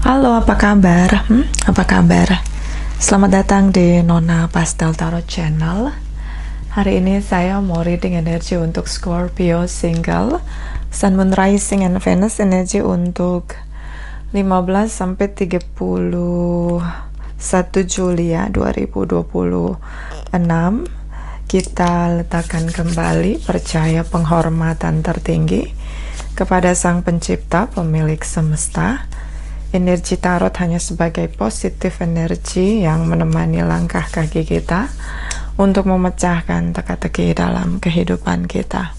Halo, apa kabar? Apa kabar? Selamat datang di Nona Pastel Tarot Channel. Hari ini saya mau reading energi untuk Scorpio single, Sun, Moon, Rising, and Venus. Energi untuk 15 sampai 31 Juli ya, 2026. Kita letakkan kembali percaya penghormatan tertinggi kepada Sang Pencipta, pemilik semesta. Energi tarot hanya sebagai positif energi yang menemani langkah kaki kita untuk memecahkan teka-teki dalam kehidupan kita.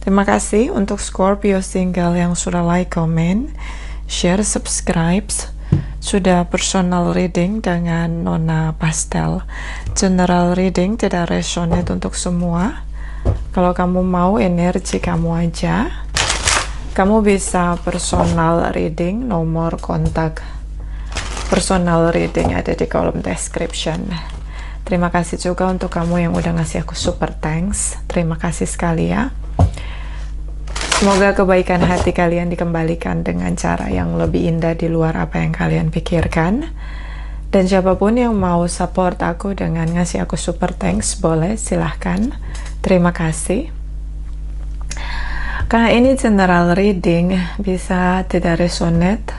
Terima kasih untuk Scorpio single yang sudah like, comment, share, subscribe. Sudah personal reading dengan Nona Pastel. General reading tidak resonate untuk semua. Kalau kamu mau energi kamu aja, kamu bisa personal reading. Nomor kontak personal reading ada di kolom description. Terima kasih juga untuk kamu yang udah ngasih aku super thanks. Terima kasih sekali ya. Semoga kebaikan hati kalian dikembalikan dengan cara yang lebih indah di luar apa yang kalian pikirkan. Dan siapapun yang mau support aku dengan ngasih aku super thanks, boleh, silahkan. Terima kasih. Karena ini general reading, bisa tidak resonate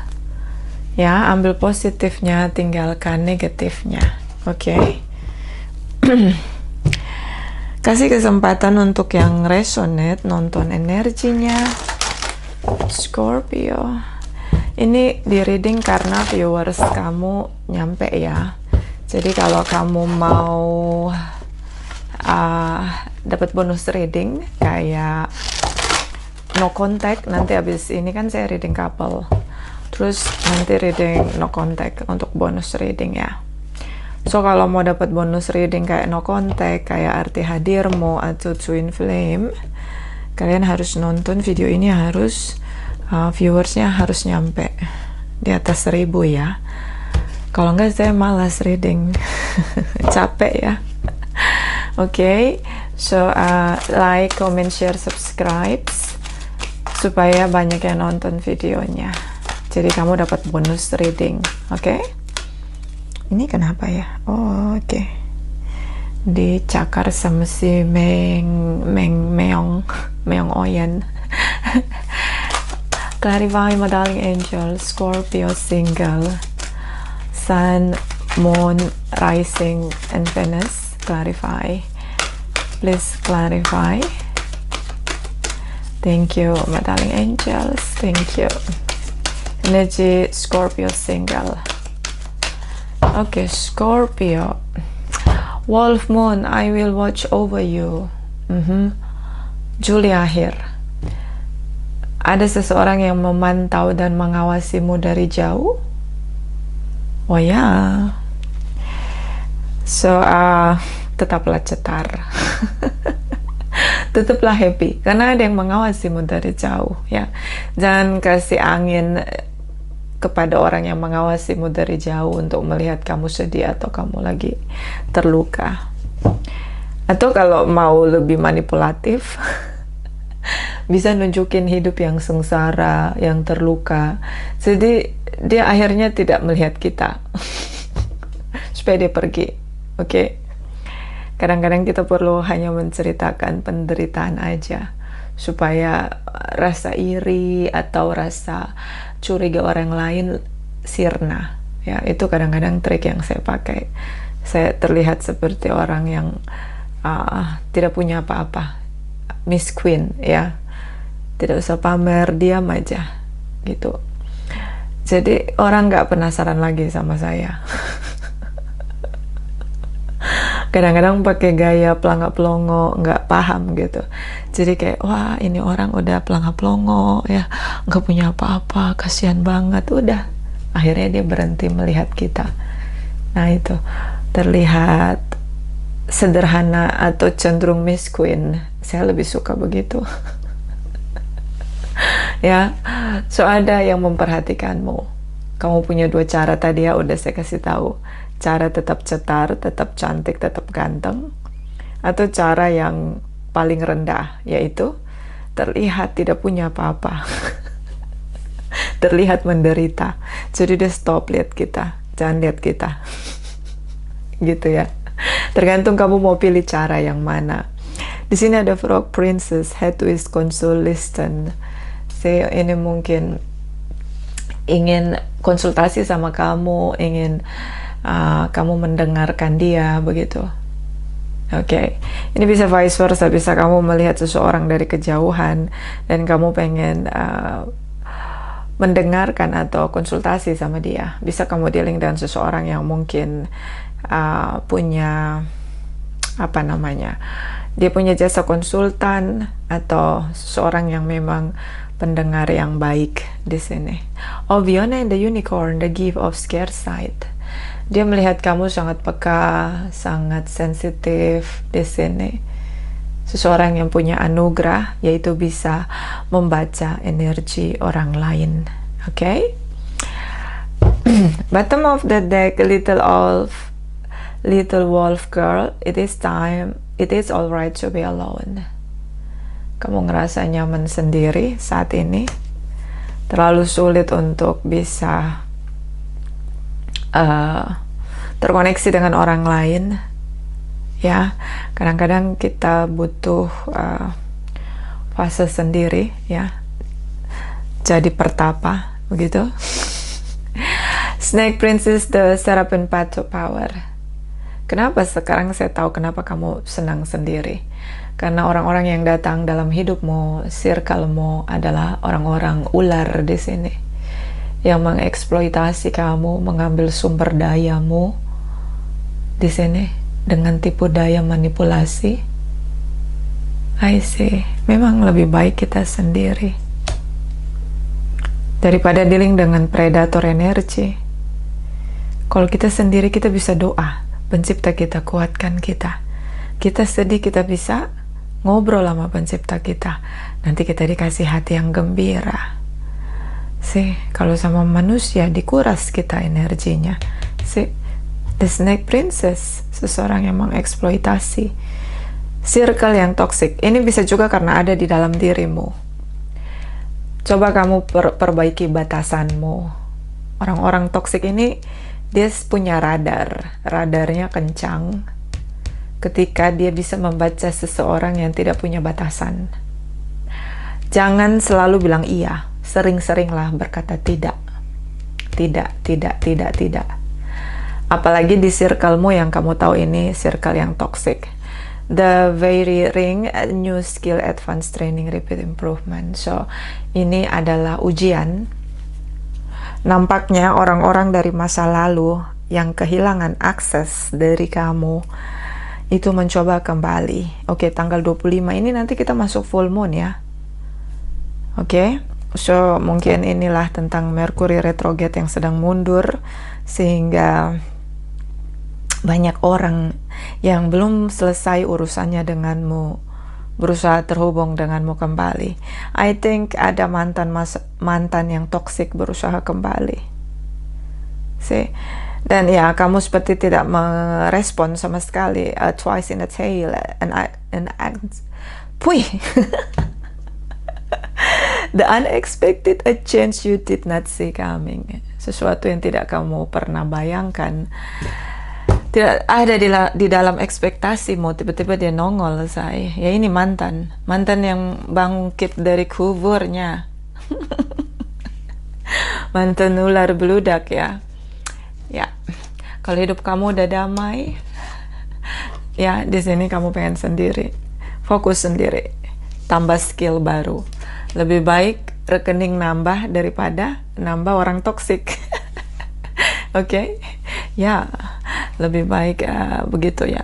ya, ambil positifnya, tinggalkan negatifnya. Oke. Kasih kesempatan untuk yang resonate, nonton energinya Scorpio. Ini di reading karena viewers kamu nyampe ya. Jadi kalau kamu mau dapat bonus reading kayak no contact, nanti habis ini kan saya reading couple, terus nanti reading no contact untuk bonus reading ya. So kalau mau dapat bonus reading kayak no contact, kayak arti hadirmu atau twin flame, kalian harus nonton video ini, harus viewersnya harus nyampe di atas 1000 ya. Kalau enggak saya malas reading. Capek ya. Oke, so like, comment, share, subscribe supaya banyak yang nonton videonya, jadi kamu dapat bonus reading. Oke. Ini kenapa ya? Oh, oke. Dicakar sama si Meong Oyen. Clarify, my darling angel. Scorpio single, Sun, Moon, Rising, and Venus. Clarify, please clarify. Thank you, my darling angels. Thank you. Energy Scorpio single. Okay, Scorpio. Wolf Moon, I will watch over you. Juli akhir. Ada seseorang yang memantau dan mengawasimu dari jauh. Oh ya. So, tetaplah cetar. Tetaplah happy karena ada yang mengawasimu dari jauh ya. Jangan kasih angin kepada orang yang mengawasimu dari jauh untuk melihat kamu sedih atau kamu lagi terluka. Atau kalau mau lebih manipulatif, bisa nunjukin hidup yang sengsara, yang terluka, jadi dia akhirnya tidak melihat kita. Supaya dia pergi. Oke. Kadang-kadang kita perlu hanya menceritakan penderitaan aja, supaya rasa iri atau rasa curiga orang lain sirna. Ya, itu kadang-kadang trik yang saya pakai. Saya terlihat seperti orang yang tidak punya apa-apa, Miss Queen ya. Tidak usah pamer, diam aja gitu. Jadi orang nggak penasaran lagi sama saya. Kadang-kadang pakai gaya pelangga-pelongo, nggak paham gitu. Jadi kayak, wah ini orang udah pelangga-pelongo ya, nggak punya apa-apa, kasihan banget. Udah, akhirnya dia berhenti melihat kita. Nah itu, terlihat sederhana atau cenderung Miss Queen. Saya lebih suka begitu. Ya, so ada yang memperhatikanmu. Kamu punya dua cara tadi ya, udah saya kasih tahu. Cara tetap cetar, tetap cantik, tetap ganteng, atau cara yang paling rendah, yaitu terlihat tidak punya apa-apa. terlihat menderita. Jadi dia stop lihat kita, jangan lihat kita. Gitu ya. Tergantung kamu mau pilih cara yang mana. Di sini ada Frog Princess, head with console listen. Ini mungkin ingin konsultasi sama kamu, ingin kamu mendengarkan dia, begitu. Oke, ini bisa vice versa, bisa kamu melihat seseorang dari kejauhan dan kamu pengen mendengarkan atau konsultasi sama dia. Bisa kamu dealing dengan seseorang yang mungkin punya apa namanya, dia punya jasa konsultan atau seseorang yang memang pendengar yang baik di sini. Oh, Fiona and the Unicorn, the gift of scarce sight. Dia melihat kamu sangat peka, sangat sensitif di sini. Seseorang yang punya anugerah, yaitu bisa membaca energi orang lain. Oke? Bottom of the deck, little wolf girl. It is time. It is alright to be alone. Kamu ngerasa nyaman sendiri saat ini. Terlalu sulit untuk bisa terkoneksi dengan orang lain, ya. Kadang-kadang kita butuh fase sendiri, ya, jadi pertapa, begitu. Snake Princess, the Seraphim Path to Power. Kenapa sekarang saya tahu kenapa kamu senang sendiri? Karena orang-orang yang datang dalam hidupmu, circlemu adalah orang-orang ular di sini, yang mengeksploitasi kamu, mengambil sumber dayamu di sini dengan tipu daya manipulasi. I see. Memang lebih baik kita sendiri daripada dealing dengan predator energi. Kalau kita sendiri, kita bisa doa, pencipta kita kuatkan kita. Kita sedih, kita bisa ngobrol sama pencipta kita. Nanti kita dikasih hati yang gembira. Kalau sama manusia dikuras kita energinya. The Snake Princess, seseorang yang mengeksploitasi. Circle yang toxic, ini bisa juga karena ada di dalam dirimu. Coba kamu perbaiki batasanmu. Orang-orang toxic ini, dia punya radarnya kencang. Ketika dia bisa membaca seseorang yang tidak punya batasan. Jangan selalu bilang iya. Sering-seringlah berkata tidak. Tidak. Apalagi di circlemu yang kamu tahu ini circle yang toxic. The very ring, new skill, advanced training, repeat improvement. So, ini adalah ujian. Nampaknya orang-orang dari masa lalu yang kehilangan akses dari kamu itu mencoba kembali. Oke, tanggal 25 ini nanti kita masuk full moon ya. Oke. So, mungkin inilah tentang Mercury retrograde yang sedang mundur, sehingga banyak orang yang belum selesai urusannya denganmu berusaha terhubung denganmu kembali. I think ada mantan yang toksik berusaha kembali. Dan ya, kamu seperti tidak merespon sama sekali. Twice in a tail the unexpected, a change you did not see coming. Sesuatu yang tidak kamu pernah bayangkan, tidak ada di dalam ekspektasimu, tiba-tiba dia nongol. Ya, ini mantan yang bangkit dari kuburnya. Mantan ular beludak ya. Kalau hidup kamu udah damai, ya di sini kamu pengen sendiri, fokus sendiri, tambah skill baru. Lebih baik rekening nambah daripada nambah orang toksik. Oke? Ya, lebih baik begitu ya.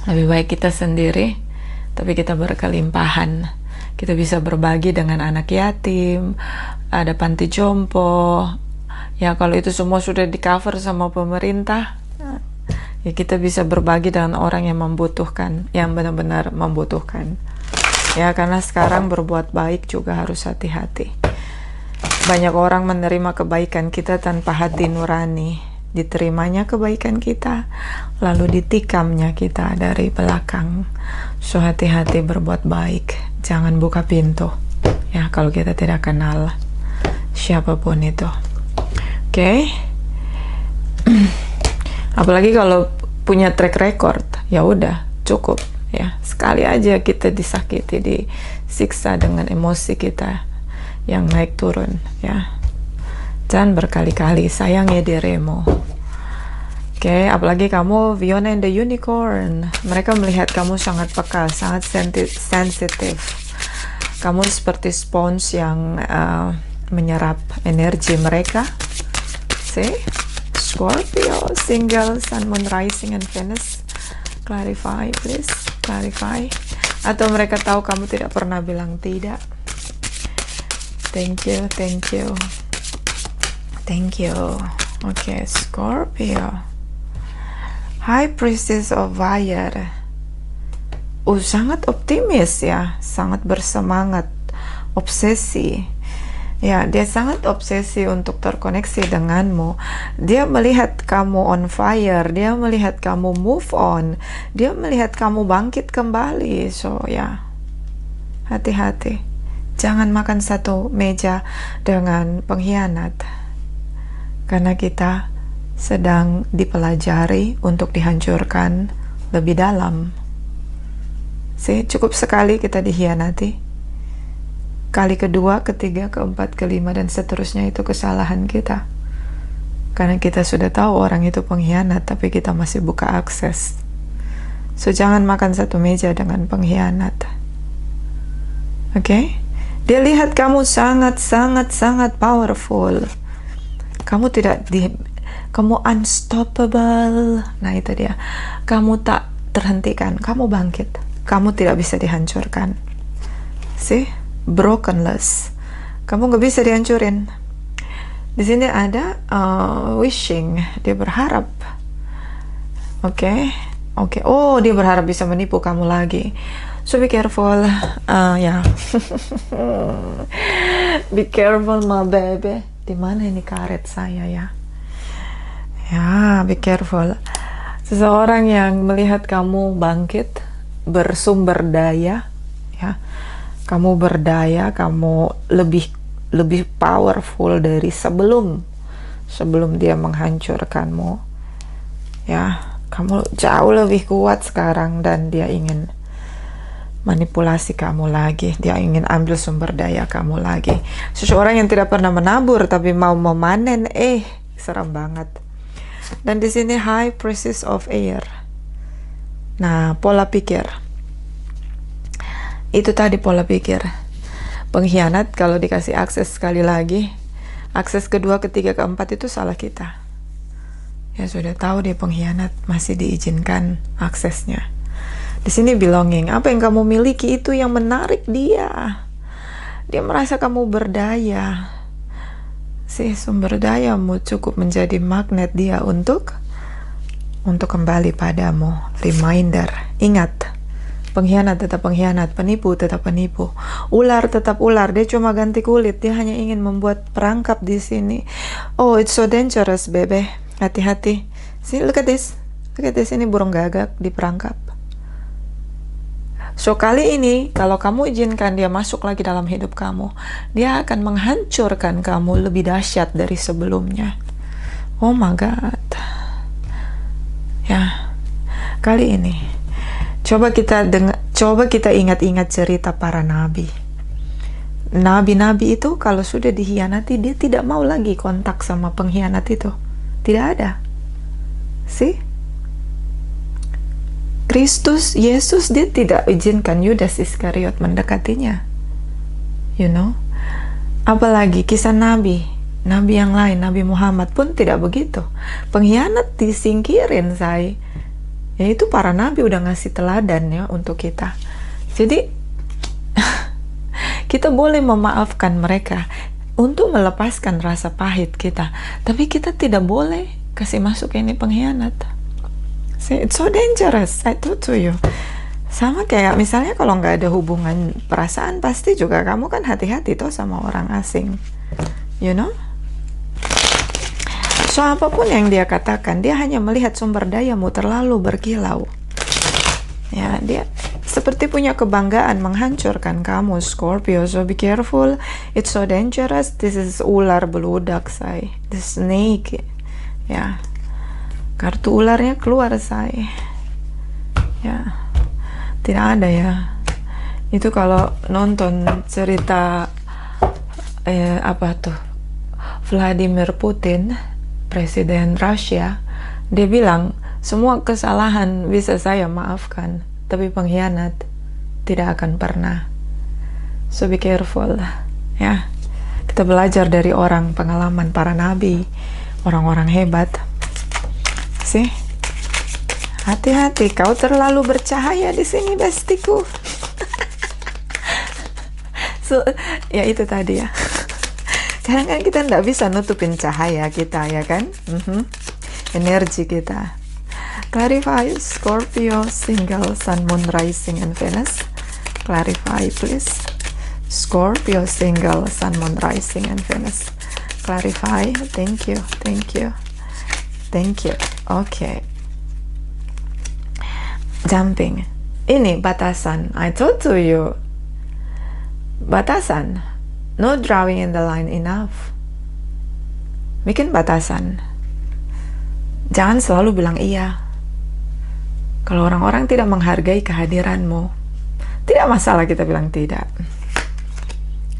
Lebih baik kita sendiri, tapi kita berkelimpahan. Kita bisa berbagi dengan anak yatim, ada panti jompo. Ya, kalau itu semua sudah di cover sama pemerintah, ya kita bisa berbagi dengan orang yang membutuhkan, yang benar-benar membutuhkan. Ya, karena sekarang berbuat baik juga harus hati-hati. Banyak orang menerima kebaikan kita tanpa hati nurani. Diterimanya kebaikan kita, lalu ditikamnya kita dari belakang. So, hati-hati berbuat baik. Jangan buka pintu. Ya, kalau kita tidak kenal. siapapun itu. Oke. Apalagi kalau punya track record, ya udah cukup ya. Sekali aja kita disakiti, disiksa dengan emosi kita yang naik turun ya. Jangan berkali-kali, sayangi dirimu. Oke, apalagi kamu Fiona and the Unicorn. Mereka melihat kamu sangat peka, sangat sensitif. Kamu seperti sponge yang menyerap energi mereka. See? Scorpio, single, sun, moon, rising, and Venus. Clarify, please. Clarify. Atau mereka tahu kamu tidak pernah bilang tidak. Thank you, thank you. Thank you. Oke, Scorpio. High Priestess of Fire. Sangat optimis ya, sangat bersemangat, obsesi. Ya, dia sangat obsesi untuk terkoneksi denganmu. Dia melihat kamu on fire, dia melihat kamu move on, dia melihat kamu bangkit kembali. So ya, hati-hati. Jangan makan satu meja dengan pengkhianat. Karena kita sedang dipelajari untuk dihancurkan lebih dalam. Cukup sekali kita dikhianati. Kali kedua, ketiga, keempat, kelima, dan seterusnya itu kesalahan kita. Karena kita sudah tahu orang itu pengkhianat, tapi kita masih buka akses. So, jangan makan satu meja dengan pengkhianat. Oke? Dia lihat kamu sangat powerful. Kamu kamu unstoppable. Nah, itu dia. Kamu tak terhentikan, kamu bangkit. Kamu tidak bisa dihancurkan. See? Brokenless. Kamu nggak bisa dihancurin. Di sini ada wishing. Dia berharap. Oke. Oh, dia berharap bisa menipu kamu lagi. So be careful. Ya. Be careful, my baby. Di mana ini karet saya ya? Ya, be careful. Seseorang yang melihat kamu bangkit, bersumber daya, ya. Kamu berdaya, kamu lebih powerful dari sebelum dia menghancurkanmu. Ya, kamu jauh lebih kuat sekarang dan dia ingin manipulasi kamu lagi. Dia ingin ambil sumber daya kamu lagi. Seseorang yang tidak pernah menabur tapi mau memanen, serem banget. Dan di sini High Priestess of Air. Nah, pola pikir. Itu tadi pola pikir. Pengkhianat kalau dikasih akses sekali lagi, akses kedua, ketiga, keempat itu salah kita. Ya sudah tahu dia pengkhianat, masih diizinkan aksesnya. Di sini belonging, apa yang kamu miliki itu yang menarik dia. Dia merasa kamu berdaya. Sumber dayamu cukup menjadi magnet dia untuk kembali padamu. Reminder, ingat. Pengkhianat tetap pengkhianat, penipu tetap penipu, ular tetap ular. Dia cuma ganti kulit, dia hanya ingin membuat perangkap di sini. Oh, it's so dangerous, baby. Hati-hati. See, look at this. Ini burung gagak di perangkap. So, kali ini kalau kamu izinkan dia masuk lagi dalam hidup kamu, dia akan menghancurkan kamu lebih dahsyat dari sebelumnya. Oh my God. Ya, kali ini Coba kita ingat-ingat cerita para nabi. Nabi-nabi itu kalau sudah dikhianati, dia tidak mau lagi kontak sama pengkhianat itu. Tidak ada. Kristus, Yesus, dia tidak izinkan Yudas Iskariot mendekatinya. You know? Apalagi kisah nabi yang lain, Nabi Muhammad pun tidak begitu. Pengkhianat disingkirin, ya itu para nabi udah ngasih teladan ya untuk kita. Jadi kita boleh memaafkan mereka untuk melepaskan rasa pahit kita, tapi kita tidak boleh kasih masuk ini pengkhianat. It's so dangerous. I told to you. Sama kayak misalnya kalau nggak ada hubungan perasaan, pasti juga kamu kan hati-hati tuh sama orang asing, you know. So, apapun yang dia katakan, dia hanya melihat sumber dayamu terlalu berkilau. Ya, dia seperti punya kebanggaan menghancurkan kamu, Scorpio. So be careful, it's so dangerous. This is ular beludak, say. The snake. Ya, kartu ularnya keluar, say. Ya, tidak ada ya. Itu kalau nonton cerita apa tuh, Vladimir Putin, presiden Rusia, dia bilang semua kesalahan bisa saya maafkan, tapi pengkhianat tidak akan pernah. So be careful ya. Kita belajar dari orang, pengalaman para nabi, orang-orang hebat. Sih, hati-hati, kau terlalu bercahaya di sini, bestiku. So, ya itu tadi ya. Kadang kan kita nggak bisa nutupin cahaya kita, ya kan? Energi kita. Clarify, Scorpio, single, sun, moon, rising, and Venus. Clarify, please. Scorpio, single, sun, moon, rising, and Venus. Clarify. Thank you, thank you, thank you. Okay. Jumping. Ini batasan. I told to you. Batasan. No drawing in the line enough. Bikin batasan. Jangan selalu bilang iya. Kalau orang-orang tidak menghargai kehadiranmu, tidak masalah kita bilang tidak.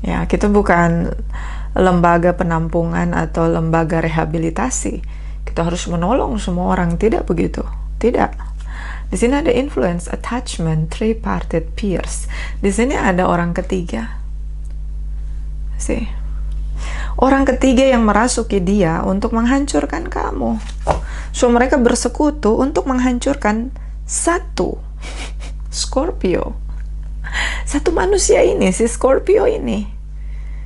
Ya, kita bukan lembaga penampungan atau lembaga rehabilitasi. Kita harus menolong semua orang, tidak begitu. Tidak. Di sini ada influence, attachment, three-parted peers. Di sini ada orang ketiga. See? Orang ketiga yang merasuki dia untuk menghancurkan kamu. So mereka bersekutu untuk menghancurkan satu Scorpio, satu manusia ini, si Scorpio ini.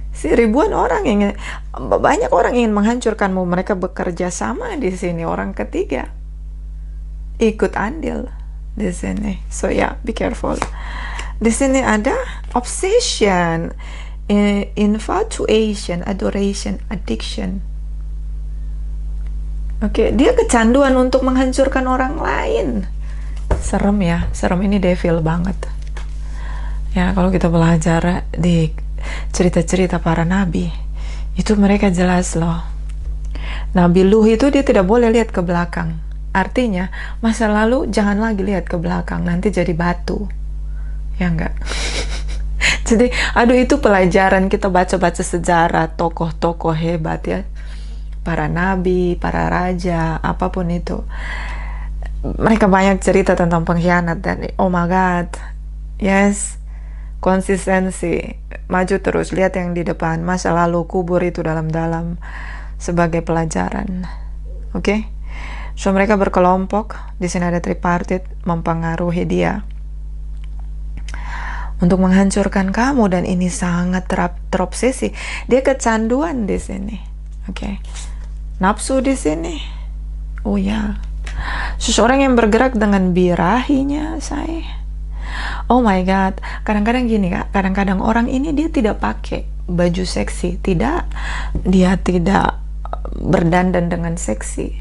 Si ribuan orang ingin, banyak orang ingin menghancurkanmu. Mereka bekerja sama di sini. Orang ketiga ikut andil di sini. So yeah, be careful. Di sini ada obsession, infatuation, adoration, addiction. Oke, dia kecanduan untuk menghancurkan orang lain. Serem ya, serem, ini devil banget. Ya, kalau kita belajar di cerita-cerita para nabi, itu mereka jelas loh. Nabi Nuh itu dia tidak boleh lihat ke belakang. Artinya, masa lalu jangan lagi lihat ke belakang, nanti jadi batu. Ya enggak? Jadi, aduh, itu pelajaran kita baca-baca sejarah tokoh-tokoh hebat ya. Para nabi, para raja, apapun itu. Mereka banyak cerita tentang pengkhianat dan oh my god, yes, konsistensi, maju terus, lihat yang di depan, masa lalu kubur itu dalam-dalam sebagai pelajaran. Oke? So mereka berkelompok, di sini ada tripartit mempengaruhi dia untuk menghancurkan kamu, dan ini sangat terobsesi. Dia kecanduan di sini. Oke. Nafsu di sini. Oh ya. Seseorang yang bergerak dengan birahinya, saya. Oh my god, kadang-kadang gini kak, kadang-kadang orang ini dia tidak pakai baju seksi, tidak, dia tidak berdandan dengan seksi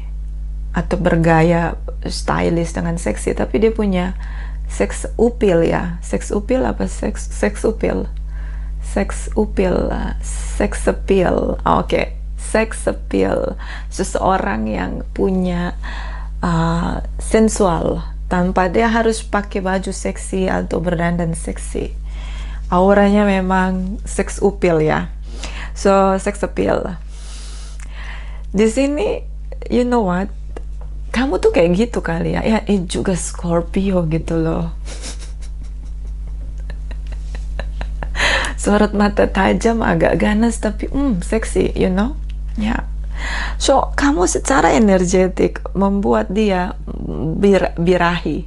atau bergaya stylish dengan seksi, tapi dia punya seks upil ya. Seks upil apa? Seks upil. Seks upil. Seks appeal. Oke. Seks appeal. Seseorang yang punya sensual tanpa dia harus pakai baju seksi atau berdandan seksi. Auranya memang seks upil ya. So, seks appeal. Di sini, you know what? Kamu tuh kayak gitu kali ya. Ya, juga Scorpio gitu loh. Sorot mata tajam, agak ganas, tapi seksi, you know? Ya. So, kamu secara energetik membuat dia birahi.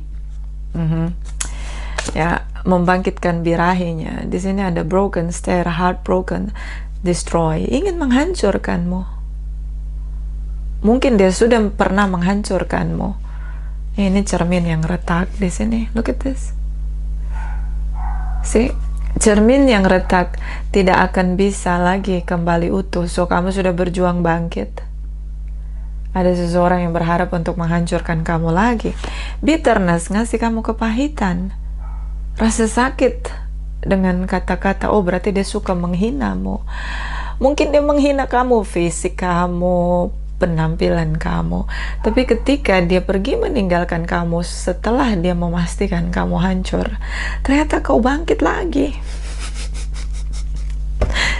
Ya, membangkitkan birahinya. Di sini ada broken, stare, heartbroken, destroy. Ingin menghancurkanmu. Mungkin dia sudah pernah menghancurkanmu. Ini cermin yang retak di sini. Look at this. See? Cermin yang retak tidak akan bisa lagi kembali utuh. So, kamu sudah berjuang bangkit. Ada seseorang yang berharap untuk menghancurkan kamu lagi. Bitterness ngasih kamu kepahitan. rasa sakit dengan kata-kata, oh berarti dia suka menghinamu. Mungkin dia menghina kamu, fisik kamu, penampilan kamu, tapi ketika dia pergi meninggalkan kamu setelah dia memastikan kamu hancur, ternyata kau bangkit lagi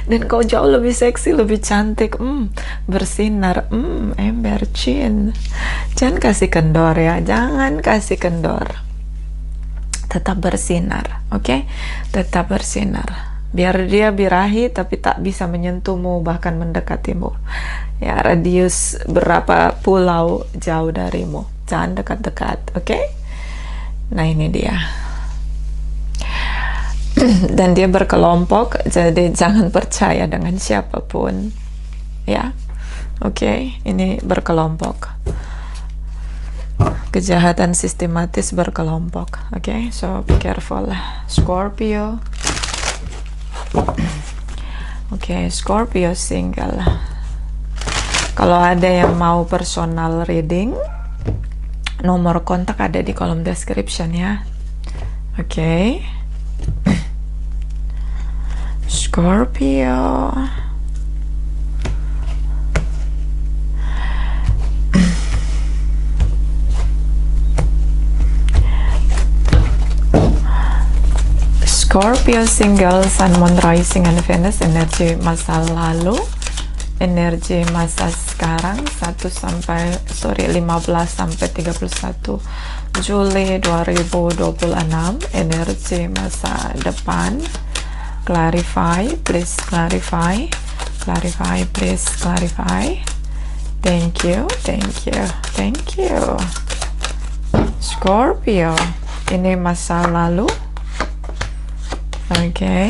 dan kau jauh lebih seksi, lebih cantik, bersinar, ember chin. Jangan kasih kendor ya, jangan kasih kendor, tetap bersinar, oke? Tetap bersinar. Biar dia birahi tapi tak bisa menyentuhmu, bahkan mendekatimu. Ya, radius berapa pulau jauh darimu. Jangan dekat-dekat, oke? Nah, ini dia. Dan dia berkelompok, jadi jangan percaya dengan siapapun. Ya, oke? Ini berkelompok. Kejahatan sistematis berkelompok, oke? So, be careful. Scorpio. Oke, Scorpio single. Kalau ada yang mau personal reading, nomor kontak ada di kolom description ya. Oke. Scorpio. Scorpio single, Sun, Moon, Rising, and Venus. Energi masa lalu, energi masa sekarang, 15 sampai 31 Juli 2026. Energi masa depan. Clarify, please clarify. Clarify, please clarify. Thank you, thank you, thank you. Scorpio, ini masa lalu. Oke.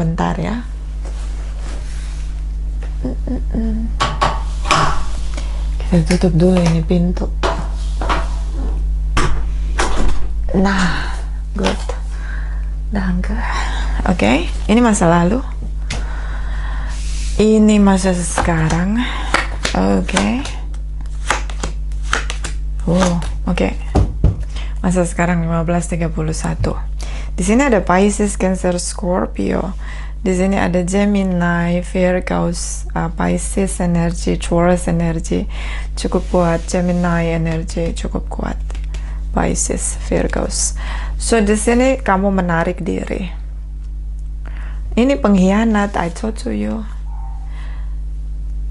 Bentar ya. Kita tutup dulu ini pintu. Nah, good. Danke. Oke, ini masa lalu. Ini masa sekarang. Oke. Oh, oke. Masa sekarang 15:31. Di sini ada Pisces, Cancer, Scorpio. Di sini ada Gemini, Virgo, Pisces energi, Taurus energi cukup kuat, Gemini energi cukup kuat, Pisces, Virgo. So di sini kamu menarik diri. Ini pengkhianat, I told you.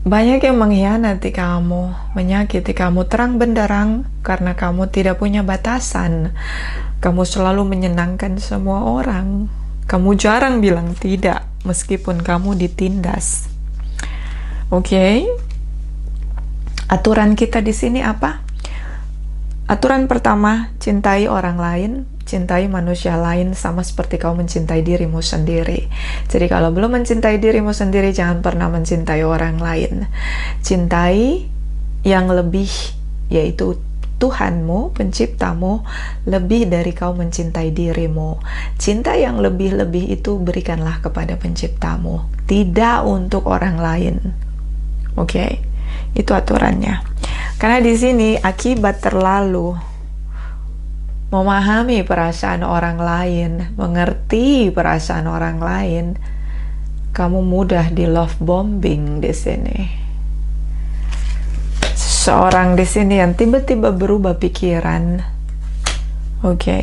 Banyak yang mengkhianati kamu, menyakiti kamu terang benderang karena kamu tidak punya batasan. Kamu selalu menyenangkan semua orang. Kamu jarang bilang tidak meskipun kamu ditindas. Oke. Aturan kita di sini apa? Aturan pertama, cintai orang lain, cintai manusia lain sama seperti kau mencintai dirimu sendiri. Jadi kalau belum mencintai dirimu sendiri, jangan pernah mencintai orang lain. Cintai yang lebih, yaitu Tuhanmu, penciptamu, lebih dari kau mencintai dirimu. Cinta yang lebih-lebih itu berikanlah kepada penciptamu, tidak untuk orang lain. Oke? Itu aturannya. Karena di sini akibat terlalu memahami perasaan orang lain, mengerti perasaan orang lain, kamu mudah di love bombing di sini. Seorang di sini yang tiba-tiba berubah pikiran, oke.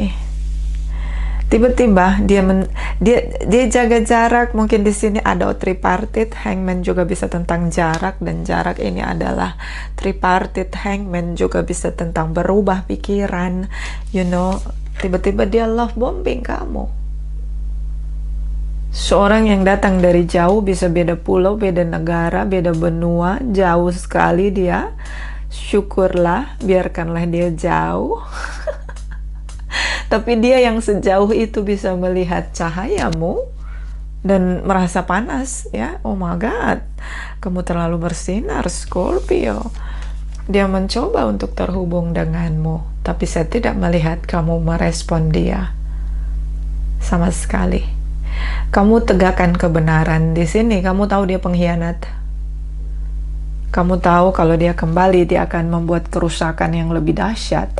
Tiba-tiba dia jaga jarak. Mungkin di sini ada tripartit, hangman juga bisa tentang jarak, dan jarak ini adalah tripartit, hangman juga bisa tentang berubah pikiran. Tiba-tiba dia love bombing kamu. Seorang yang datang dari jauh, bisa beda pulau, beda negara, beda benua, jauh sekali dia. Syukurlah, biarkanlah dia jauh. Tapi dia yang sejauh itu bisa melihat cahayamu dan merasa panas, ya. Oh my God, kamu terlalu bersinar, Scorpio. Dia mencoba untuk terhubung denganmu, tapi saya tidak melihat kamu merespon dia sama sekali. Kamu tegakkan kebenaran di sini. Kamu tahu dia pengkhianat. Kamu tahu kalau dia kembali, dia akan membuat kerusakan yang lebih dahsyat.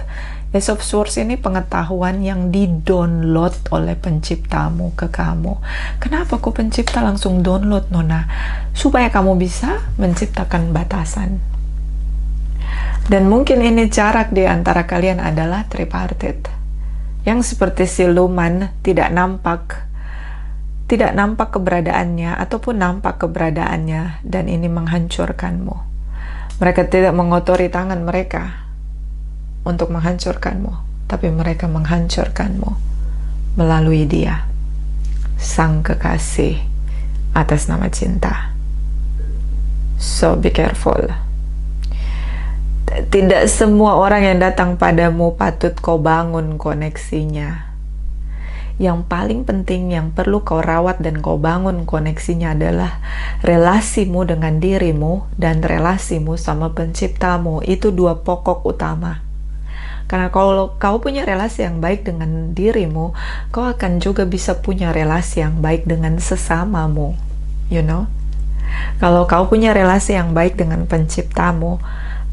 Ace of Swords ini pengetahuan yang di-download oleh penciptamu ke kamu. Kenapa kok pencipta langsung download, Nona? Supaya kamu bisa menciptakan batasan. Dan mungkin ini jarak di antara kalian adalah tripartite. Yang seperti siluman tidak nampak keberadaannya ataupun nampak keberadaannya, dan ini menghancurkanmu. Mereka tidak mengotori tangan mereka untuk menghancurkanmu, tapi mereka menghancurkanmu melalui dia, sang kekasih atas nama cinta. So be careful. Tidak semua orang yang datang padamu patut kau bangun koneksinya. Yang paling penting yang perlu kau rawat dan kau bangun koneksinya adalah relasimu dengan dirimu dan relasimu sama penciptamu. Itu dua pokok utama. Karena kalau kau punya relasi yang baik dengan dirimu, kau akan juga bisa punya relasi yang baik dengan sesamamu. You know? Kalau kau punya relasi yang baik dengan penciptamu,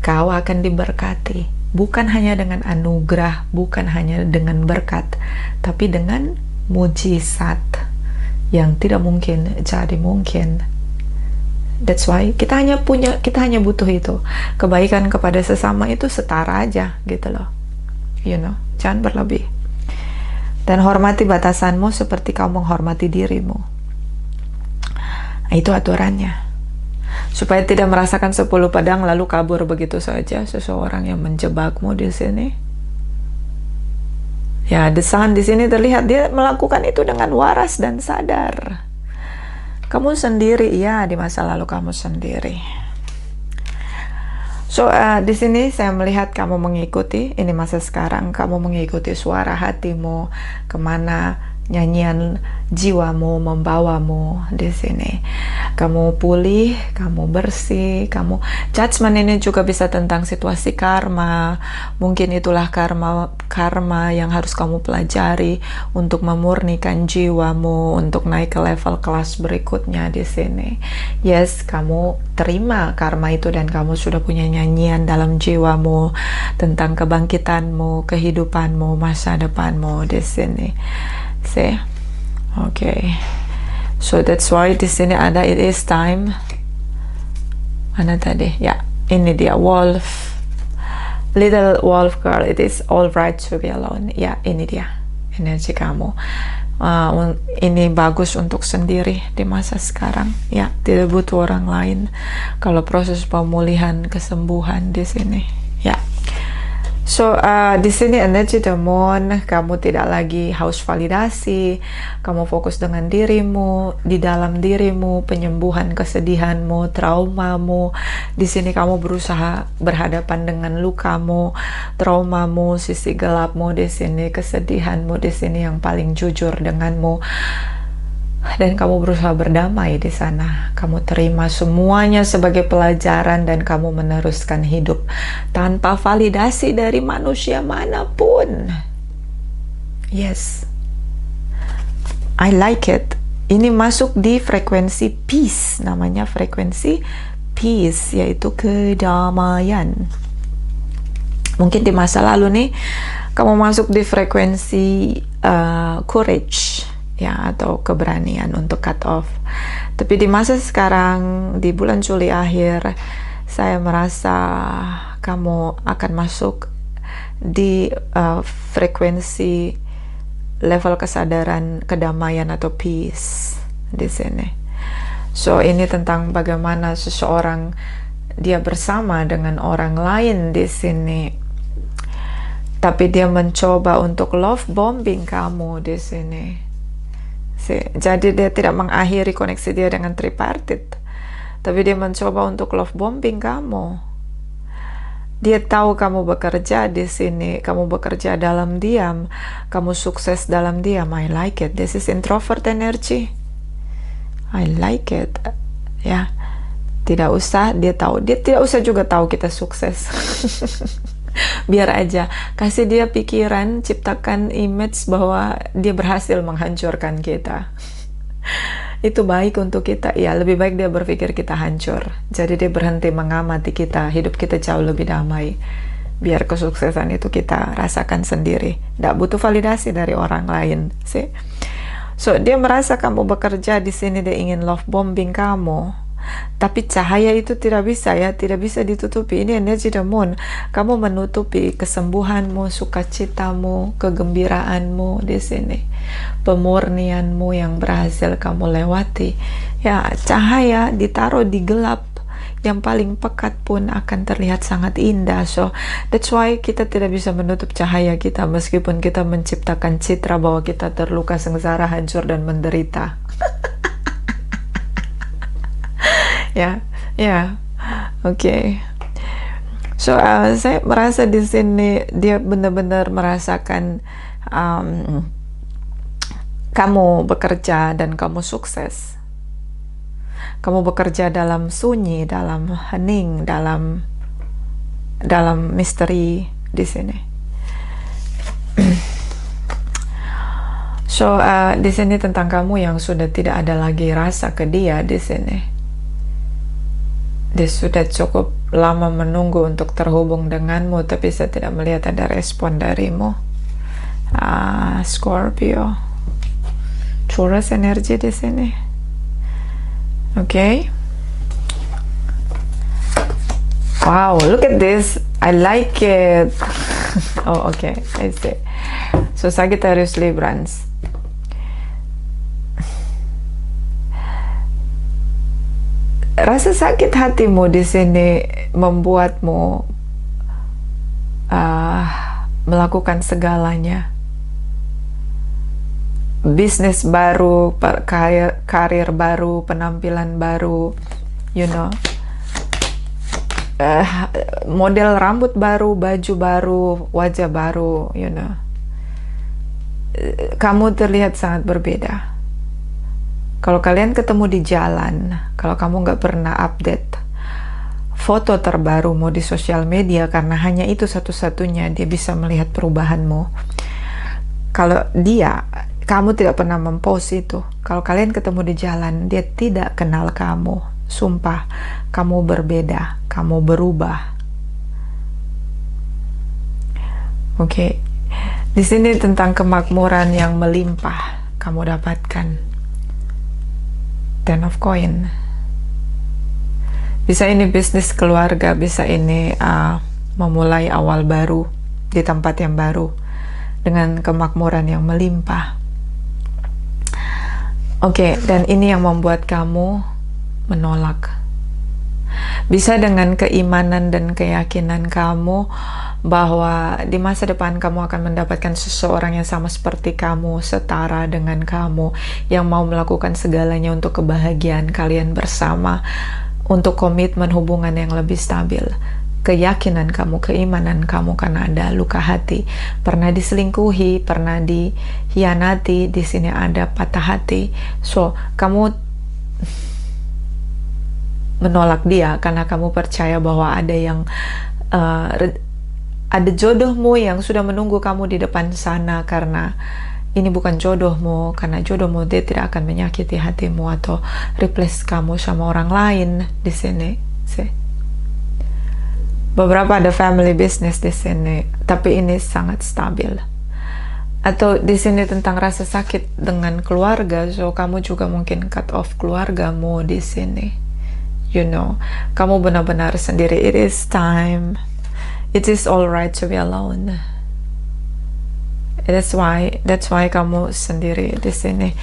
kau akan diberkati. Bukan hanya dengan anugerah, bukan hanya dengan berkat, tapi dengan mujizat yang tidak mungkin jadi mungkin. That's why kita hanya butuh itu. Kebaikan kepada sesama itu setara aja gitu loh. You know, jangan berlebih. Dan hormati batasanmu seperti kau menghormati dirimu. Itu aturannya. Supaya tidak merasakan 10 pedang lalu kabur begitu saja seseorang yang menjebakmu di sini. Ya, The Sun di sini terlihat dia melakukan itu dengan waras dan sadar. Kamu sendiri, ya, di masa lalu kamu sendiri. So, di sini saya melihat kamu mengikuti, ini masa sekarang, kamu mengikuti suara hatimu, kemana nyanyian jiwamu membawamu di sini. Kamu pulih, kamu bersih, kamu judgment ini juga bisa tentang situasi karma. Mungkin itulah karma yang harus kamu pelajari untuk memurnikan jiwamu, untuk naik ke level kelas berikutnya di sini. Yes, kamu terima karma itu dan kamu sudah punya nyanyian dalam jiwamu tentang kebangkitanmu, kehidupanmu, masa depanmu di sini. See? Okay. So that's why di sini ada it is time. Mana tadi? Ya, ini dia wolf. Little wolf girl, it is all right to be alone. Ya, ini dia energi kamu. Ini bagus untuk sendiri di masa sekarang. Ya, tidak butuh orang lain. Kalau proses pemulihan, kesembuhan di sini. Ya. So, di sini energi the moon, kamu tidak lagi haus validasi, kamu fokus dengan dirimu, di dalam dirimu, penyembuhan kesedihanmu, traumamu. Di sini kamu berusaha berhadapan dengan lukamu, traumamu, sisi gelapmu di sini, kesedihanmu di sini yang paling jujur denganmu. Dan kamu berusaha berdamai di sana. Kamu terima semuanya sebagai pelajaran dan kamu meneruskan hidup tanpa validasi dari manusia manapun. Yes, I like it. Ini masuk di frekuensi peace, namanya frekuensi peace, yaitu kedamaian. Mungkin di masa lalu nih kamu masuk di frekuensi courage, ya, atau keberanian untuk cut off. Tapi di masa sekarang, di bulan Juli akhir, saya merasa kamu akan masuk di frekuensi level kesadaran kedamaian atau peace di sini. So, ini tentang bagaimana seseorang dia bersama dengan orang lain di sini, tapi dia mencoba untuk love bombing kamu di sini. Jadi dia tidak mengakhiri koneksi dia dengan tripartite, tapi dia mencoba untuk love bombing kamu. Dia tahu kamu bekerja di sini, kamu bekerja dalam diam, kamu sukses dalam diam. I like it. This is introvert energy. I like it. Ya, tidak usah dia tahu. Dia tidak usah juga tahu kita sukses. Biar aja, kasih dia pikiran, ciptakan image bahwa dia berhasil menghancurkan kita. Itu baik untuk kita. Ya, lebih baik dia berpikir kita hancur. Jadi dia berhenti mengamati kita, hidup kita jauh lebih damai. biar kesuksesan itu kita rasakan sendiri, tidak butuh validasi dari orang lain sih. So dia merasa kamu bekerja di sini, dia ingin love bombing kamu, tapi cahaya itu tidak bisa ya, tidak bisa ditutupi. Ini energi the moon. Kamu menutupi kesembuhanmu, sukacitamu, kegembiraanmu di sini, pemurnianmu yang berhasil kamu lewati. Ya, cahaya ditaruh di gelap, yang paling pekat pun akan terlihat sangat indah. So that's why kita tidak bisa menutup cahaya kita meskipun kita menciptakan citra bahwa kita terluka, sengsara, hancur, dan menderita. Ya, ya, oke. So saya merasa di sini dia benar-benar merasakan kamu bekerja dan kamu sukses. Kamu bekerja dalam sunyi, dalam hening, dalam misteri di sini. So di sini tentang kamu yang sudah tidak ada lagi rasa ke dia di sini. Dia sudah cukup lama menunggu untuk terhubung denganmu, tapi saya tidak melihat ada respon darimu. Scorpio, Taurus energi di sini. Okay. Wow, look at this. I like it. Oh, okay. I see. So Sagittarius, Librans. Rasa sakit hatimu di sini membuatmu melakukan segalanya. Bisnis baru, karir baru, penampilan baru, you know, model rambut baru, baju baru, wajah baru, you know. Kamu terlihat sangat berbeda. Kalau kalian ketemu di jalan, kalau kamu nggak pernah update foto terbarumu di sosial media karena hanya itu satu-satunya dia bisa melihat perubahanmu. Kalau kamu tidak pernah mempost itu. Kalau kalian ketemu di jalan, dia tidak kenal kamu. Sumpah, kamu berbeda, kamu berubah. Oke. Di sini tentang kemakmuran yang melimpah kamu dapatkan. Ten of Coin. Bisa ini bisnis keluarga, bisa ini memulai awal baru di tempat yang baru dengan kemakmuran yang melimpah. Oke, dan ini yang membuat kamu menolak. Bisa dengan keimanan dan keyakinan kamu bahwa di masa depan kamu akan mendapatkan seseorang yang sama seperti kamu, setara dengan kamu, yang mau melakukan segalanya untuk kebahagiaan kalian bersama, untuk komitmen hubungan yang lebih stabil. Keyakinan kamu, keimanan kamu karena ada luka hati, pernah diselingkuhi, pernah dikhianati, di sini ada patah hati. So, kamu menolak dia karena kamu percaya bahwa ada yang ada jodohmu yang sudah menunggu kamu di depan sana, karena ini bukan jodohmu, karena jodohmu dia tidak akan menyakiti hatimu atau replace kamu sama orang lain di sini. Beberapa ada family business di sini, tapi ini sangat stabil. Atau di sini tentang rasa sakit dengan keluarga, so kamu juga mungkin cut off keluargamu di sini. You know, kamu benar-benar sendiri. It is time. It is alright to be alone. That's why kamu sendiri di sini.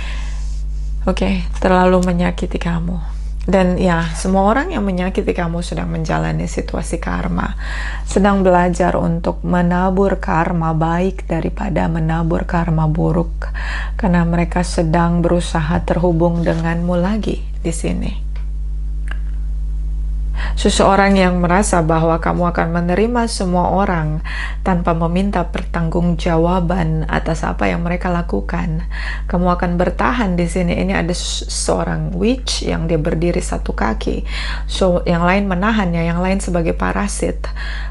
Oke, terlalu menyakiti kamu. Dan ya, semua orang yang menyakiti kamu sedang menjalani situasi karma, sedang belajar untuk menabur karma baik daripada menabur karma buruk, karena mereka sedang berusaha terhubung denganmu lagi di sini. Seseorang yang merasa bahwa kamu akan menerima semua orang tanpa meminta pertanggungjawaban atas apa yang mereka lakukan. Kamu akan bertahan di sini. Ini ada seorang witch yang dia berdiri satu kaki. So, yang lain menahannya, yang lain sebagai parasit.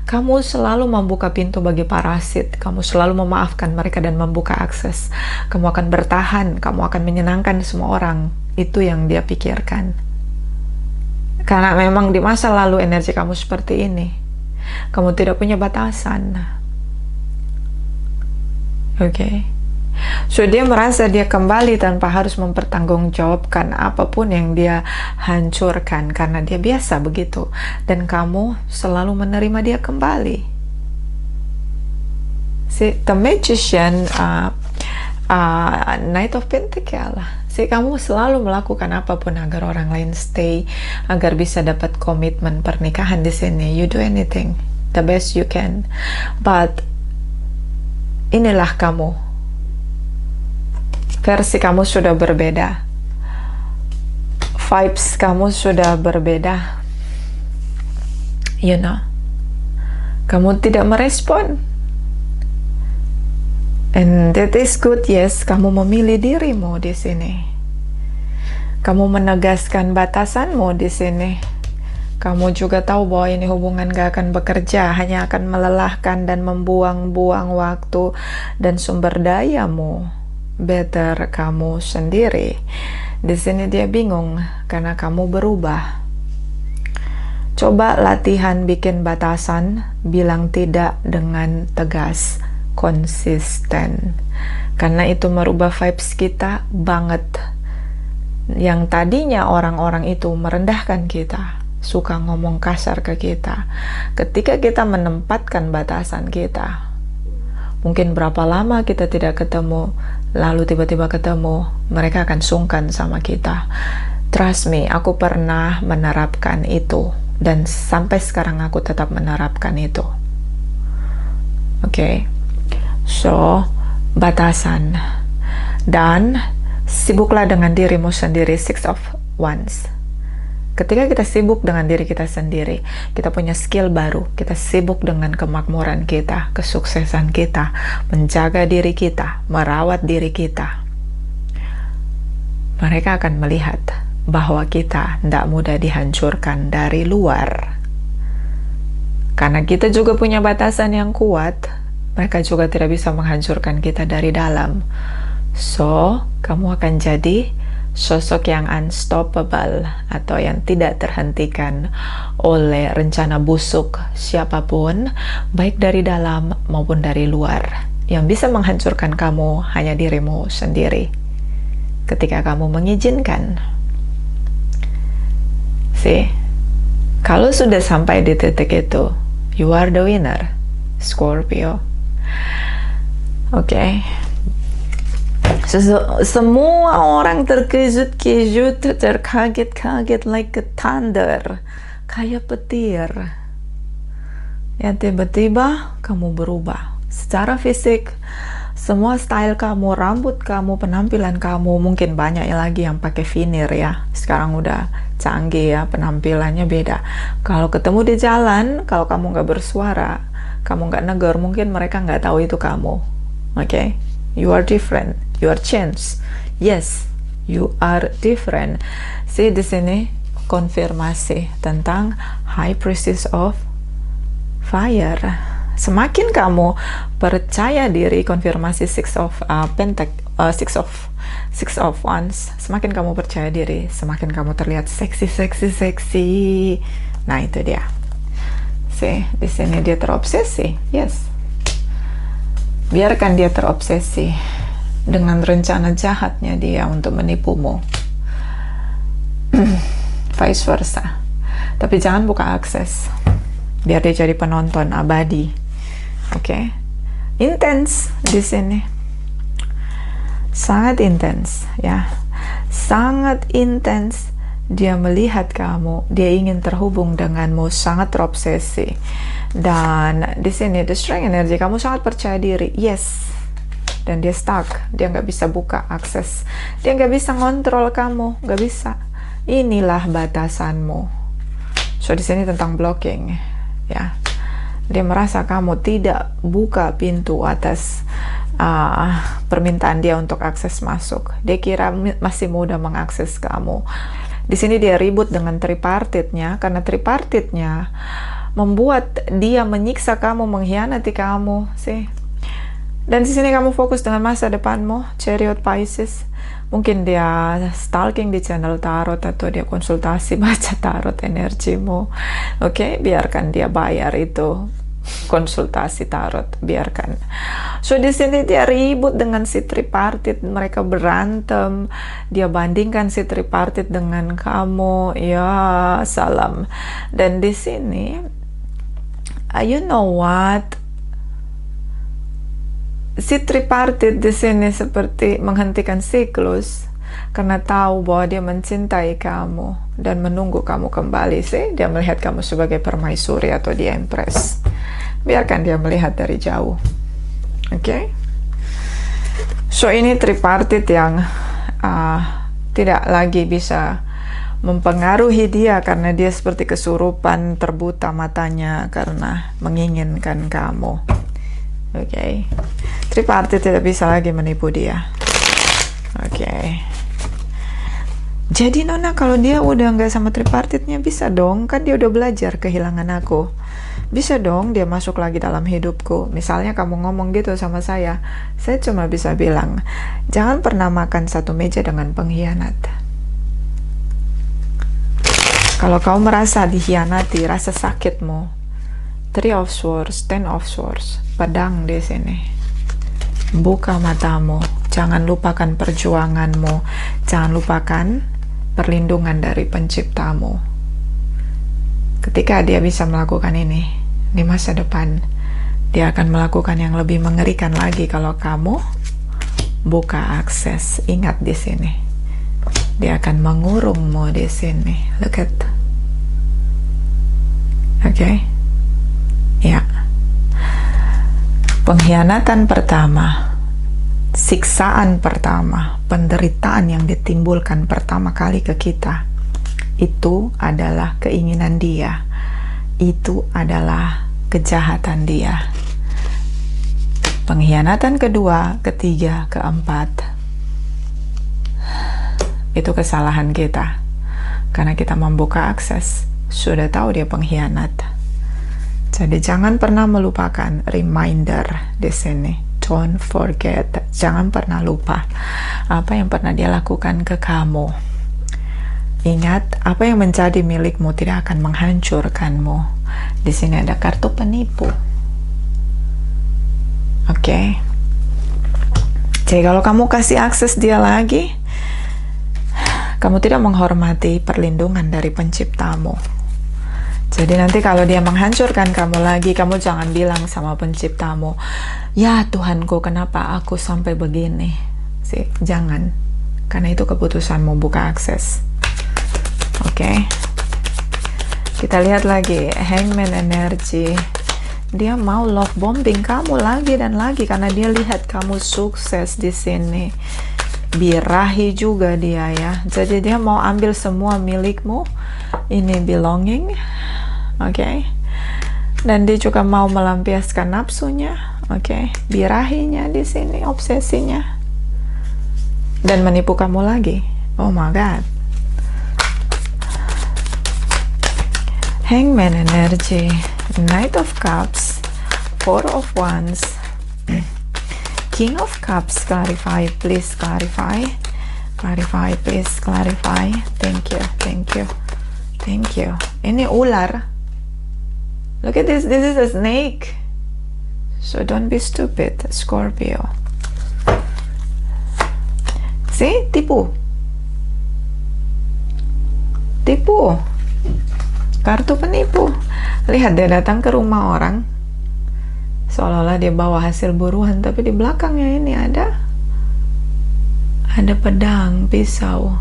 Kamu selalu membuka pintu bagi parasit. Kamu selalu memaafkan mereka dan membuka akses. Kamu akan bertahan. Kamu akan menyenangkan semua orang. Itu yang dia pikirkan. Karena memang di masa lalu energi kamu seperti ini. Kamu tidak punya batasan. Oke. So dia merasa dia kembali tanpa harus mempertanggungjawabkan apapun yang dia hancurkan, karena dia biasa begitu, dan kamu selalu menerima dia kembali. See, the magician, Knight of Pentacle. See, kamu selalu melakukan apapun agar orang lain stay, agar bisa dapat komitmen pernikahan di sini. You do anything the best you can, but inilah kamu. Versi kamu sudah berbeda. Vibes kamu sudah berbeda. You know. Kamu tidak merespon. And that is good, yes. Kamu memilih dirimu di sini. Kamu menegaskan batasanmu di sini. Kamu juga tahu bahwa ini hubungan gak akan bekerja, hanya akan melelahkan dan membuang-buang waktu dan sumber dayamu. Better kamu sendiri. Di sini dia bingung karena kamu berubah. Coba latihan bikin batasan, bilang tidak dengan tegas, konsisten, karena itu merubah vibes kita banget. Yang tadinya orang-orang itu merendahkan kita, suka ngomong kasar ke kita, ketika kita menempatkan batasan kita, mungkin berapa lama kita tidak ketemu, lalu tiba-tiba ketemu, mereka akan sungkan sama kita. Trust me, aku pernah menerapkan itu, dan sampai sekarang aku tetap menerapkan itu. Oke. So, batasan. Dan sibuklah dengan dirimu sendiri. Six of Wands. Ketika kita sibuk dengan diri kita sendiri, kita punya skill baru, kita sibuk dengan kemakmuran kita, kesuksesan kita, menjaga diri kita, merawat diri kita, mereka akan melihat bahwa kita tidak mudah dihancurkan dari luar. Karena kita juga punya batasan yang kuat, mereka juga tidak bisa menghancurkan kita dari dalam. So, kamu akan jadi sosok yang unstoppable, atau yang tidak terhentikan oleh rencana busuk siapapun, baik dari dalam maupun dari luar. Yang bisa menghancurkan kamu hanya dirimu sendiri ketika kamu mengizinkan. See, kalau sudah sampai di titik itu, you are the winner, Scorpio. Oke. Semua orang terkejut-kejut, terkaget-kaget, like a thunder, kayak petir. Ya, tiba-tiba kamu berubah secara fisik. Semua style kamu, rambut kamu, penampilan kamu, mungkin banyak lagi yang pakai veneer ya. Sekarang udah canggih ya, penampilannya beda. Kalau ketemu di jalan, kalau kamu nggak bersuara, kamu nggak negur, mungkin mereka nggak tahu itu kamu. Oke? You are different. You are changed. Yes, you are different. See, di sini konfirmasi tentang High Priestess of Fire. Semakin kamu percaya diri, konfirmasi Six of Wands, semakin kamu percaya diri, semakin kamu terlihat seksi. Nah, itu dia. See, di sini dia terobsesi. Yes. Biarkan dia terobsesi dengan rencana jahatnya dia untuk menipumu. Vice versa. Tapi jangan buka akses, biar dia jadi penonton abadi. Oke. Intens di sini. Sangat intens ya. Sangat intens. Dia melihat kamu, dia ingin terhubung denganmu, sangat terobsesi. Dan di sini the strength energy, kamu sangat percaya diri. Yes. Dan dia stuck, dia nggak bisa buka akses, dia nggak bisa ngontrol kamu, nggak bisa. Inilah batasanmu. So di sini tentang blocking, ya. Dia merasa kamu tidak buka pintu atas permintaan dia untuk akses masuk. Dia kira masih mudah mengakses kamu. Di sini dia ribut dengan tripartitnya, karena tripartitnya membuat dia menyiksa kamu, mengkhianati kamu, sih. Dan di sini kamu fokus dengan masa depanmu, Chariot Pisces. Mungkin dia stalking di channel tarot atau dia konsultasi baca tarot energimu. Oke, biarkan dia bayar itu konsultasi tarot, biarkan. So di sini dia ribut dengan si tripartit, mereka berantem, dia bandingkan si tripartit dengan kamu, ya salam. Dan di sini, you know what? Si tripartit di sini seperti menghentikan siklus karena tahu bahwa dia mencintai kamu dan menunggu kamu kembali. Sih, dia melihat kamu sebagai permaisuri atau di empress. Biarkan dia melihat dari jauh. Oke? So ini tripartit yang tidak lagi bisa mempengaruhi dia karena dia seperti kesurupan, terbuta matanya karena menginginkan kamu. Oke, tripartit tidak bisa lagi menipu dia. Oke. Jadi Nona, kalau dia udah nggak sama tripartitnya, bisa dong, kan dia udah belajar kehilangan aku. Bisa dong dia masuk lagi dalam hidupku. Misalnya kamu ngomong gitu sama saya cuma bisa bilang, jangan pernah makan satu meja dengan pengkhianat. Kalau kau merasa dikhianati, rasa sakitmu, Three of Swords, Ten of Swords, pedang di sini. Buka matamu, jangan lupakan perjuanganmu, jangan lupakan perlindungan dari penciptamu. Ketika dia bisa melakukan ini, di masa depan, dia akan melakukan yang lebih mengerikan lagi kalau kamu buka akses. Ingat di sini, dia akan mengurungmu di sini. Look at, oke. Ya, pengkhianatan pertama, siksaan pertama, penderitaan yang ditimbulkan pertama kali ke kita, itu adalah keinginan dia, itu adalah kejahatan dia. Pengkhianatan kedua, ketiga, keempat, itu kesalahan kita karena kita membuka akses, sudah tahu dia pengkhianat. Jadi jangan pernah melupakan, reminder di sini. Don't forget, jangan pernah lupa apa yang pernah dia lakukan ke kamu. Ingat, apa yang menjadi milikmu tidak akan menghancurkanmu. Di sini ada kartu penipu. Oke. Jadi kalau kamu kasih akses dia lagi, kamu tidak menghormati perlindungan dari penciptamu. Jadi nanti kalau dia menghancurkan kamu lagi, kamu jangan bilang sama penciptamu, ya Tuhanku, kenapa aku sampai begini? Sih, jangan. Karena itu keputusanmu buka akses. Oke. Kita lihat lagi, Hangman energy. Dia mau love bombing kamu lagi dan lagi karena dia lihat kamu sukses di sini. Birahi juga dia ya. Jadi dia mau ambil semua milikmu. Ini belonging. Oke. Dan dia juga mau melampiaskan nafsunya. Oke. Birahinya di sini, obsesinya. Dan menipu kamu lagi. Oh my god. Hangman energy, Knight of Cups, Four of Wands, King of Cups. Clarify, please clarify. Clarify, please clarify. Thank you, thank you, thank you. Ini ular. Look at this. This is a snake. So don't be stupid, Scorpio. See, tipu. Tipu. Kartu penipu. Lihat, dia datang ke rumah orang seolah-olah dia bawa hasil buruan, tapi di belakangnya ini ada pedang, pisau.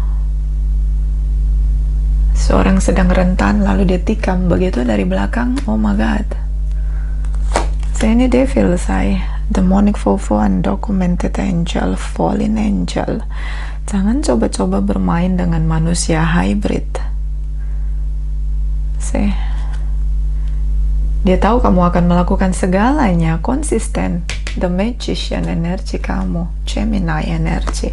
Seorang sedang rentan lalu dia tikam begitu dari belakang. Oh my god. Saya ini devil, saya demonic fofo, undocumented angel, fallen angel. Jangan coba-coba bermain dengan manusia hybrid. Dia tahu kamu akan melakukan segalanya, konsisten. The magician energi kamu, Gemini energi.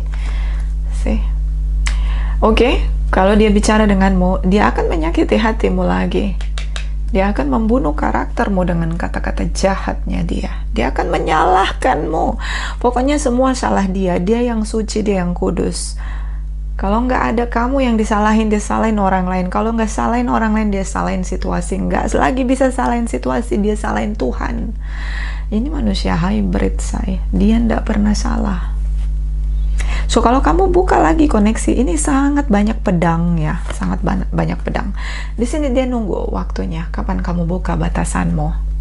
Oke, kalau dia bicara denganmu, dia akan menyakiti hatimu lagi. Dia akan membunuh karaktermu dengan kata-kata jahatnya dia. Dia akan menyalahkanmu. Pokoknya semua salah dia. Dia yang suci, dia yang kudus. Kalau nggak ada kamu yang disalahin, dia salahin orang lain. Kalau nggak salahin orang lain, dia salahin situasi. Nggak lagi bisa salahin situasi, dia salahin Tuhan. Ini manusia hybrid, saya. Dia nggak pernah salah. So, kalau kamu buka lagi koneksi, ini sangat banyak pedang ya, sangat banyak pedang. Di sini dia nunggu waktunya, kapan kamu buka batasanmu.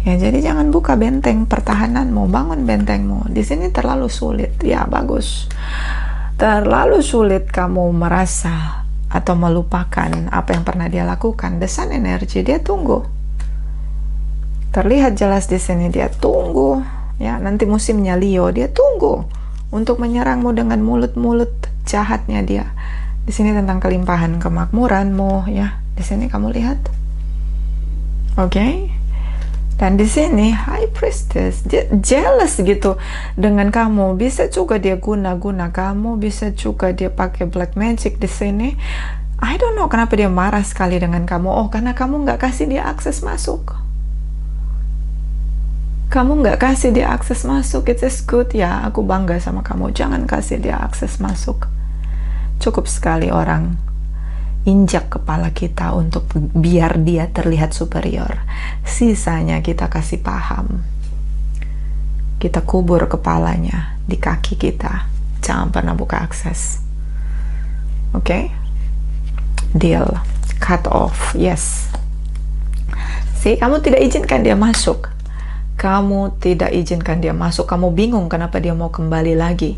Ya, jadi jangan buka benteng pertahananmu, bangun bentengmu. Di sini terlalu sulit, ya bagus. Terlalu sulit kamu merasa atau melupakan apa yang pernah dia lakukan. The Sun energy, dia tunggu. Terlihat jelas di sini dia tunggu. Ya, nanti musimnya Leo, dia tunggu untuk menyerangmu dengan mulut-mulut jahatnya dia. Di sini tentang kelimpahan kemakmuranmu, ya. Di sini kamu lihat. Oke. Dan di sini High Priestess, dia jealous gitu dengan kamu. Bisa juga dia guna-guna kamu, bisa juga dia pakai black magic di sini. I don't know kenapa dia marah sekali dengan kamu. Oh, karena kamu nggak kasih dia akses masuk. Kamu nggak kasih dia akses masuk. It is good. Ya, aku bangga sama kamu. Jangan kasih dia akses masuk. Cukup sekali orang injak kepala kita untuk biar dia terlihat superior. Sisanya kita kasih paham. Kita kubur kepalanya di kaki kita. Jangan pernah buka akses. Oke? Deal. Cut off. Yes. See, kamu tidak izinkan dia masuk. Kamu tidak izinkan dia masuk. Kamu bingung kenapa dia mau kembali lagi.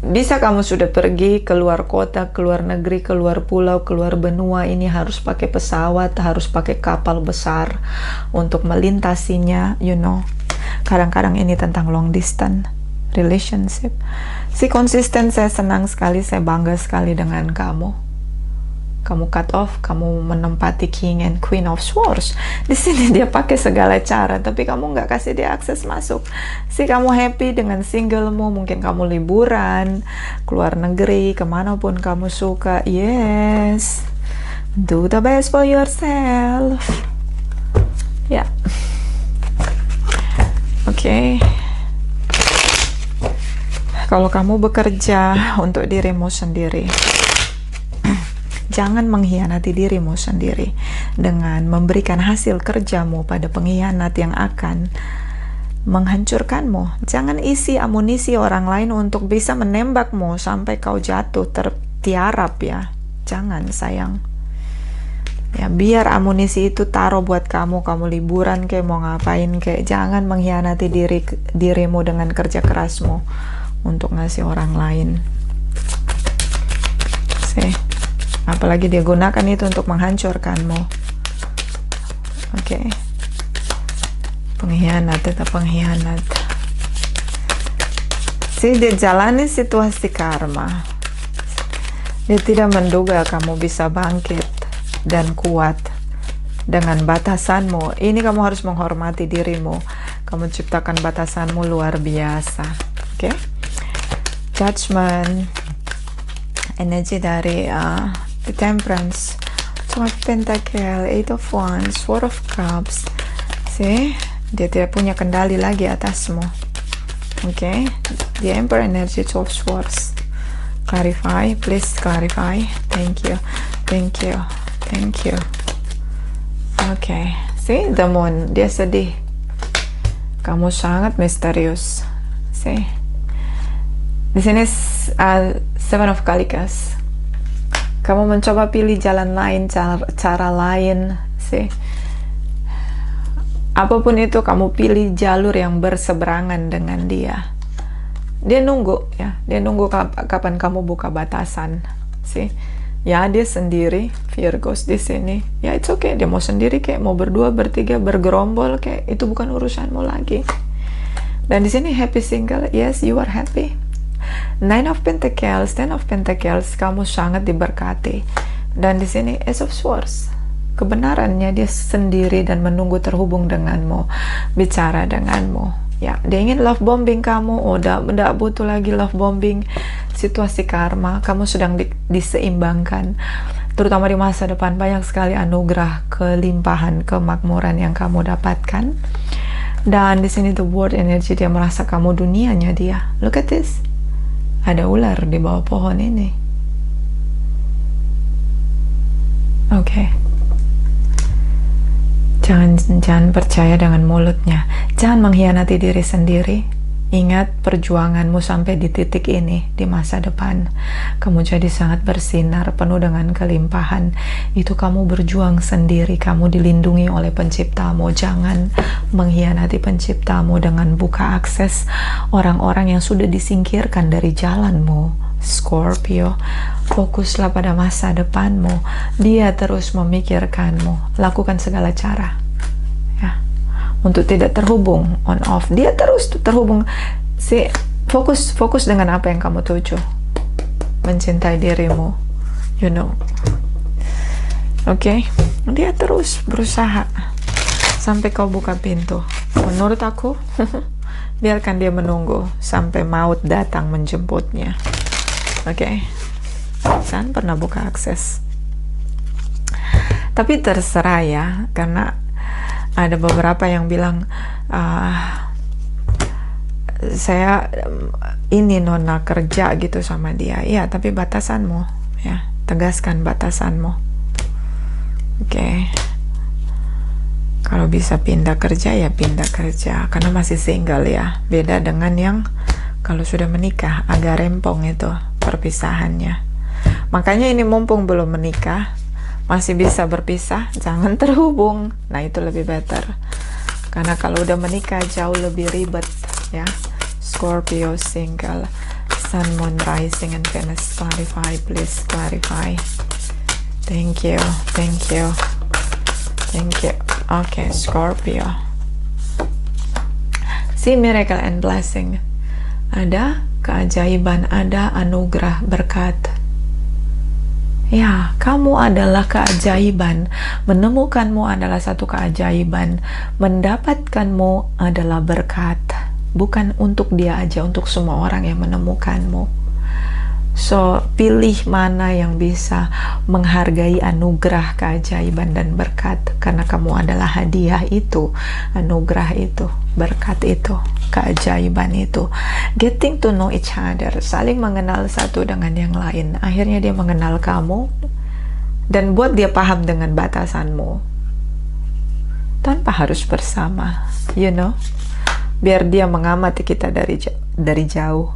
Bisa kamu sudah pergi keluar kota, keluar negeri, keluar pulau, keluar benua. Ini harus pakai pesawat, harus pakai kapal besar untuk melintasinya, you know. Kadang-kadang ini tentang long distance relationship. Konsisten, saya senang sekali, saya bangga sekali dengan kamu. Kamu cut off, kamu menempati King and Queen of Swords. Di sini dia pakai segala cara, tapi kamu nggak kasih dia akses masuk. Kamu happy dengan singlemu, mungkin kamu liburan, keluar negeri, kemanapun kamu suka. Yes, do the best for yourself. Ya, oke. Kalau kamu bekerja untuk dirimu sendiri, jangan mengkhianati dirimu sendiri dengan memberikan hasil kerjamu pada pengkhianat yang akan menghancurkanmu. Jangan isi amunisi orang lain untuk bisa menembakmu sampai kau jatuh tertiarap ya. Jangan, sayang. Ya, biar amunisi itu taruh buat kamu liburan kayak mau ngapain kayak. Jangan mengkhianati dirimu dengan kerja kerasmu untuk ngasih orang lain. Apalagi dia gunakan itu untuk menghancurkanmu. Oke. Pengkhianat, tetap pengkhianat. Dia jalani situasi karma. Dia tidak menduga kamu bisa bangkit dan kuat dengan batasanmu. Ini kamu harus menghormati dirimu. Kamu ciptakan batasanmu luar biasa. Oke. Judgment. Energi dari The Temperance, Two of Pentacles, Eight of Wands, Four of Cups. Dia tidak punya kendali lagi atasmu. Oke. The Emperor energy, Two of Swords. Clarify, please clarify. Thank you, thank you, thank you. Oke. The Moon, dia sedih. Kamu sangat misterius. Di sini Seven of Kalikas. Kamu mencoba pilih jalan lain, cara lain, apapun itu kamu pilih jalur yang berseberangan dengan dia. Dia nunggu ya, dia nunggu kapan kamu buka batasan, Ya, dia sendiri, Virgos di sini. Ya, it's okay, dia mau sendiri kayak mau berdua, bertiga, bergerombol kayak itu bukan urusanmu lagi. Dan di sini happy single, yes, you are happy. Nine of Pentacles, Ten of Pentacles, kamu sangat diberkati. Dan di sini Ace of Swords, kebenarannya dia sendiri dan menunggu terhubung denganmu, bicara denganmu. Ya, dia ingin love bombing kamu. Udah butuh lagi love bombing. Situasi karma, kamu sedang diseimbangkan. Terutama di masa depan banyak sekali anugerah, kelimpahan, kemakmuran yang kamu dapatkan. Dan di sini the word energy, dia merasa kamu dunianya dia. Look at this. Ada ular di bawah pohon ini. Oke. Jangan percaya dengan mulutnya. Jangan mengkhianati diri sendiri. Ingat perjuanganmu sampai di titik ini, di masa depan. Kamu jadi sangat bersinar, penuh dengan kelimpahan. Itu kamu berjuang sendiri, kamu dilindungi oleh penciptamu. Jangan mengkhianati penciptamu dengan buka akses orang-orang yang sudah disingkirkan dari jalanmu. Scorpio, fokuslah pada masa depanmu. Dia terus memikirkanmu. Lakukan segala cara untuk tidak terhubung on off. Dia terus terhubung. Fokus dengan apa yang kamu tuju. Mencintai dirimu, you know. Oke. Dia terus berusaha sampai kau buka pintu. Menurut aku, biarkan dia menunggu sampai maut datang menjemputnya. Oke. Jangan pernah buka akses. Tapi terserah ya, karena ada beberapa yang bilang, saya ini nona kerja gitu sama dia. Ya, tapi batasanmu, ya, tegaskan batasanmu. Oke. Kalau bisa pindah kerja ya pindah kerja, karena masih single ya. Beda dengan yang kalau sudah menikah, agak rempong itu perpisahannya. Makanya ini mumpung belum menikah, masih bisa berpisah, jangan terhubung. Nah, itu lebih better. Karena kalau udah menikah jauh lebih ribet ya. Scorpio single, Sun, Moon, Rising, and Venus. Clarify, please clarify. Thank you, thank you, thank you. Okay, Scorpio. See miracle and blessing. Ada keajaiban, ada anugerah berkat. Ya, kamu adalah keajaiban. Menemukanmu adalah satu keajaiban. Mendapatkanmu adalah berkat. Bukan untuk dia aja, untuk semua orang yang menemukanmu. So, pilih mana yang bisa menghargai anugerah, keajaiban, dan berkat. Karena kamu adalah hadiah itu, anugerah itu, berkat itu, keajaiban itu. Getting to know each other, saling mengenal satu dengan yang lain. Akhirnya dia mengenal kamu dan buat dia paham dengan batasanmu. Tanpa harus bersama, you know. Biar dia mengamati kita dari jauh.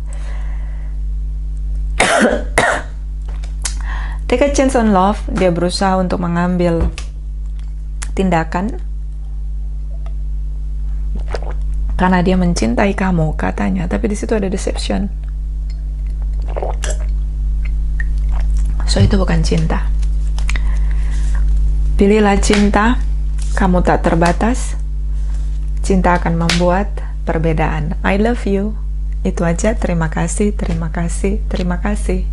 Take a chance on love. Dia berusaha untuk mengambil tindakan karena dia mencintai kamu katanya, tapi di situ ada deception. So itu bukan cinta. Pilihlah cinta. Kamu tak terbatas. Cinta akan membuat perbedaan. I love you. Itu aja. Terima kasih, terima kasih, terima kasih.